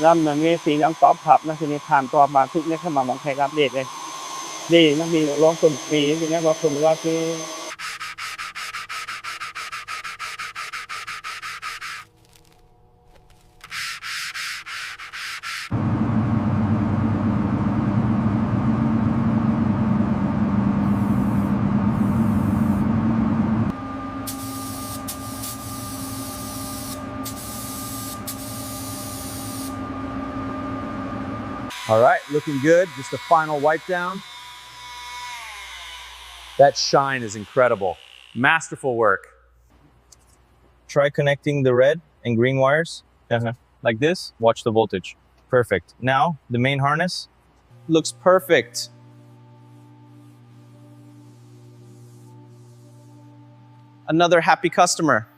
Lâm là nghe tiếng ông top hợp nó thì nghe thảm to mà thích nhất mà mong hay update đây. Đi nó đi lông tuần phí thì nghe vào cùng qua cái All right, looking good. Just a final wipe down. That shine is incredible. Masterful work. Try connecting the red and green wires. Like this. Watch the voltage. Perfect. Now, the main harness looks perfect. Another happy customer.